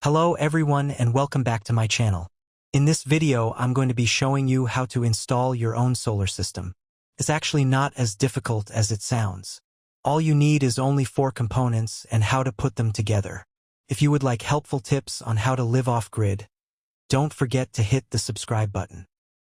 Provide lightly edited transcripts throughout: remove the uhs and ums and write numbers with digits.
Hello everyone and welcome back to my channel. In this video, I'm going to be showing you how to install your own solar system. It's actually not as difficult as it sounds. All you need is only 4 components and how to put them together. If you would like helpful tips on how to live off-grid, don't forget to hit the subscribe button.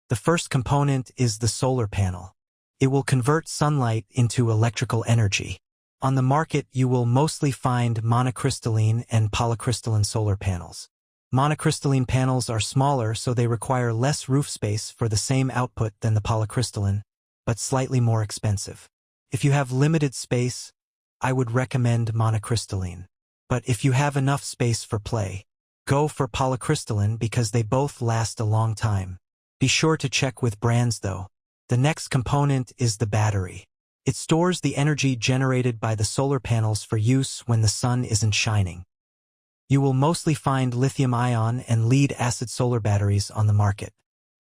The first component is the solar panel. It will convert sunlight into electrical energy. On the market, you will mostly find monocrystalline and polycrystalline solar panels. Monocrystalline panels are smaller, so they require less roof space for the same output than the polycrystalline, but slightly more expensive. If you have limited space, I would recommend monocrystalline. But if you have enough space for play, go for polycrystalline because they both last a long time. Be sure to check with brands though. The next component is the battery. It stores the energy generated by the solar panels for use when the sun isn't shining. You will mostly find lithium-ion and lead-acid solar batteries on the market.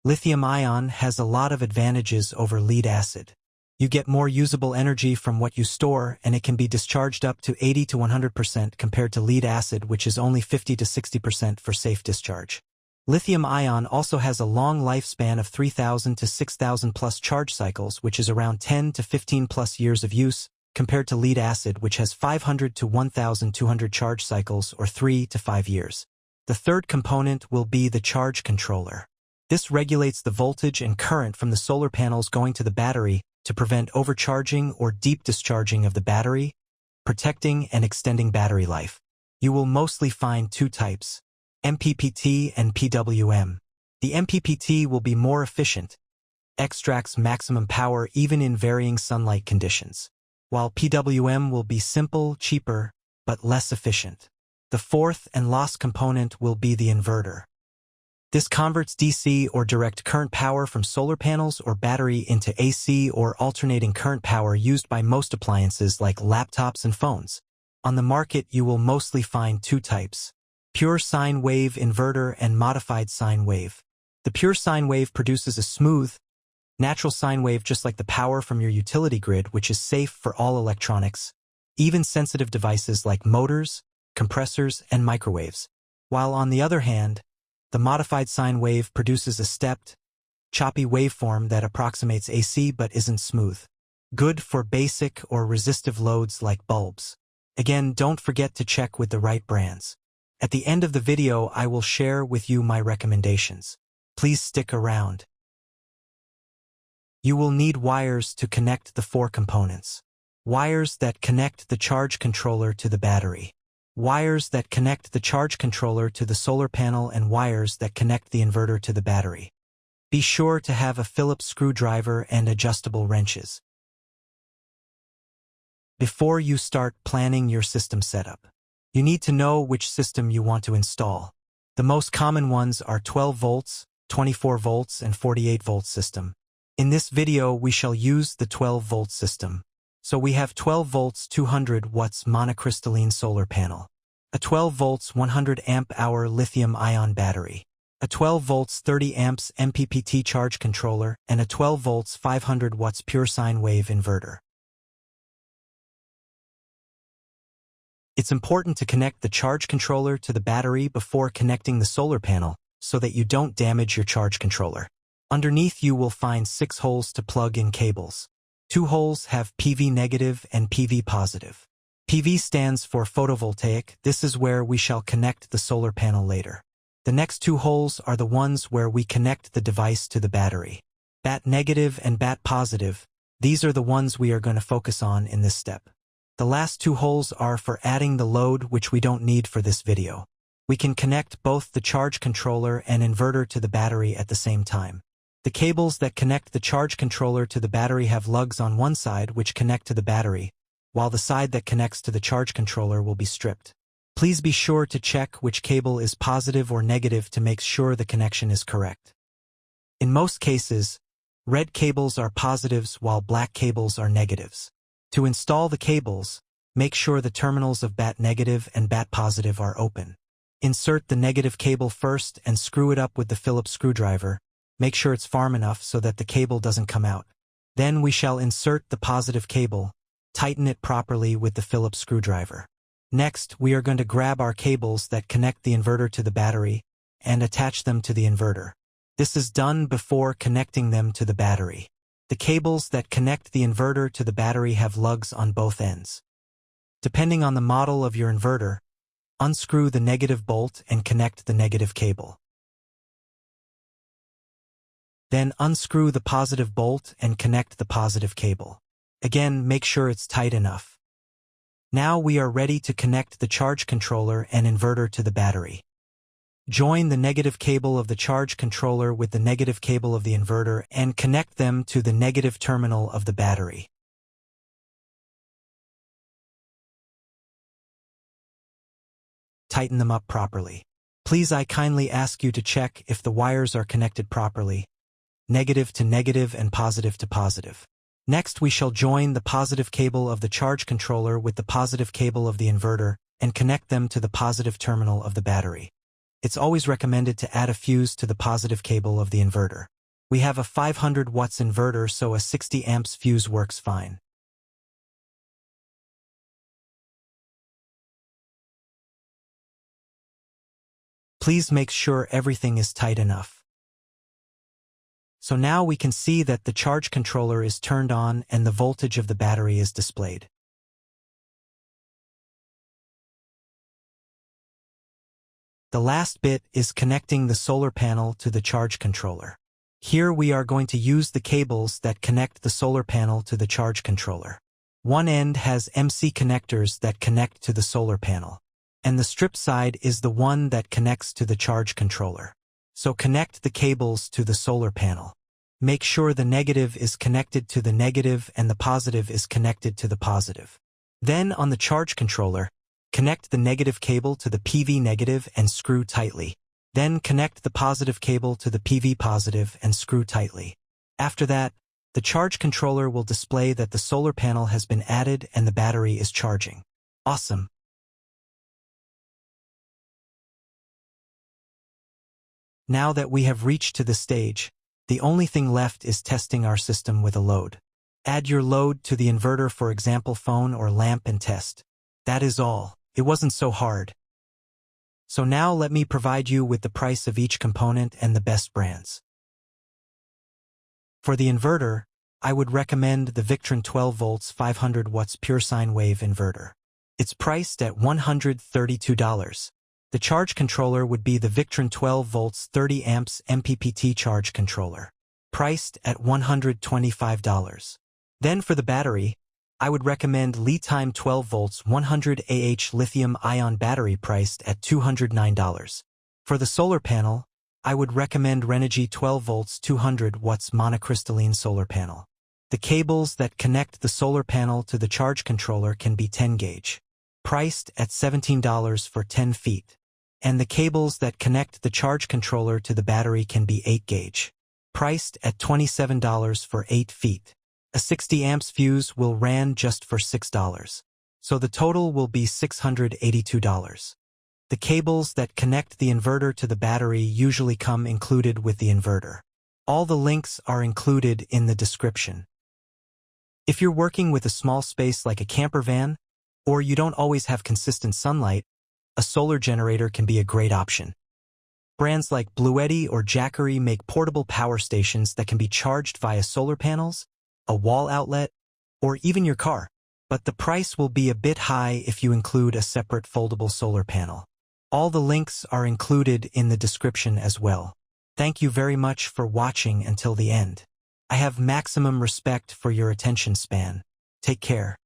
Lithium-ion has a lot of advantages over lead-acid. You get more usable energy from what you store, and it can be discharged up to 80 to 100% compared to lead-acid, which is only 50 to 60% for safe discharge. Lithium-ion also has a long lifespan of 3,000 to 6,000 plus charge cycles, which is around 10 to 15 plus years of use, compared to lead-acid, which has 500 to 1,200 charge cycles or 3 to 5 years. The third component will be the charge controller. This regulates the voltage and current from the solar panels going to the battery to prevent overcharging or deep discharging of the battery, protecting and extending battery life. You will mostly find 2 types: MPPT and PWM. The MPPT will be more efficient, extracts maximum power even in varying sunlight conditions, while PWM will be simple, cheaper, but less efficient. The fourth and last component will be the inverter. This converts DC or direct current power from solar panels or battery into AC or alternating current power used by most appliances like laptops and phones. On the market, you will mostly find 2 types: pure sine wave inverter and modified sine wave. The pure sine wave produces a smooth, natural sine wave just like the power from your utility grid, which is safe for all electronics, even sensitive devices like motors, compressors, and microwaves. While on the other hand, the modified sine wave produces a stepped, choppy waveform that approximates AC but isn't smooth. Good for basic or resistive loads like bulbs. Again, don't forget to check with the right brands. At the end of the video, I will share with you my recommendations. Please stick around. You will need wires to connect the 4 components. Wires that connect the charge controller to the battery. Wires that connect the charge controller to the solar panel, and wires that connect the inverter to the battery. Be sure to have a Phillips screwdriver and adjustable wrenches before you start planning your system setup. You need to know which system you want to install. The most common ones are 12 volts, 24 volts, and 48 volt system. In this video, we shall use the 12 volt system. So we have 12 volts 200 watts monocrystalline solar panel, a 12 volts 100 amp hour lithium-ion battery, a 12 volts 30 amps MPPT charge controller, and a 12 volts 500 watts pure sine wave inverter. It's important to connect the charge controller to the battery before connecting the solar panel so that you don't damage your charge controller. Underneath you will find 6 holes to plug in cables. 2 holes have PV negative and PV positive. PV stands for photovoltaic. This is where we shall connect the solar panel later. The next 2 holes are the ones where we connect the device to the battery. BAT negative and BAT positive, these are the ones we are going to focus on in this step. The last 2 holes are for adding the load, which we don't need for this video. We can connect both the charge controller and inverter to the battery at the same time. The cables that connect the charge controller to the battery have lugs on one side which connect to the battery, while the side that connects to the charge controller will be stripped. Please be sure to check which cable is positive or negative to make sure the connection is correct. In most cases, red cables are positives while black cables are negatives. To install the cables, make sure the terminals of BAT negative and BAT positive are open. Insert the negative cable first and screw it up with the Phillips screwdriver. Make sure it's firm enough so that the cable doesn't come out. Then we shall insert the positive cable, tighten it properly with the Phillips screwdriver. Next, we are going to grab our cables that connect the inverter to the battery and attach them to the inverter. This is done before connecting them to the battery. The cables that connect the inverter to the battery have lugs on both ends. Depending on the model of your inverter, unscrew the negative bolt and connect the negative cable. Then unscrew the positive bolt and connect the positive cable. Again, make sure it's tight enough. Now we are ready to connect the charge controller and inverter to the battery. Join the negative cable of the charge controller with the negative cable of the inverter and connect them to the negative terminal of the battery. Tighten them up properly. Please, I kindly ask you to check if the wires are connected properly, negative to negative and positive to positive. Next, we shall join the positive cable of the charge controller with the positive cable of the inverter and connect them to the positive terminal of the battery. It's always recommended to add a fuse to the positive cable of the inverter. We have a 500 watts inverter, so a 60 amps fuse works fine. Please make sure everything is tight enough. So now we can see that the charge controller is turned on and the voltage of the battery is displayed. The last bit is connecting the solar panel to the charge controller. Here we are going to use the cables that connect the solar panel to the charge controller. One end has MC connectors that connect to the solar panel, and the strip side is the one that connects to the charge controller. So connect the cables to the solar panel. Make sure the negative is connected to the negative and the positive is connected to the positive. Then on the charge controller, connect the negative cable to the PV negative and screw tightly. Then connect the positive cable to the PV positive and screw tightly. After that, the charge controller will display that the solar panel has been added and the battery is charging. Awesome! Now that we have reached to the stage, the only thing left is testing our system with a load. Add your load to the inverter, for example phone or lamp, and test. That is all. It wasn't so hard. So now let me provide you with the price of each component and the best brands. For the inverter, I would recommend the Victron 12 volts 500 watts pure sine wave inverter. It's priced at $132. The charge controller would be the Victron 12 volts 30 amps MPPT charge controller, priced at $125. Then for the battery, I would recommend Li-Time 12 volts 100 Ah lithium-ion battery priced at $209. For the solar panel, I would recommend Renogy 12 volts 200 watts monocrystalline solar panel. The cables that connect the solar panel to the charge controller can be 10 gauge, priced at $17 for 10 feet. And the cables that connect the charge controller to the battery can be 8 gauge, priced at $27 for 8 feet. A 60 amps fuse will ran just for $6, so the total will be $682. The cables that connect the inverter to the battery usually come included with the inverter. All the links are included in the description. If you're working with a small space like a camper van, or you don't always have consistent sunlight, a solar generator can be a great option. Brands like Bluetti or Jackery make portable power stations that can be charged via solar panels, a wall outlet, or even your car. But the price will be a bit high if you include a separate foldable solar panel. All the links are included in the description as well. Thank you very much for watching until the end. I have maximum respect for your attention span. Take care.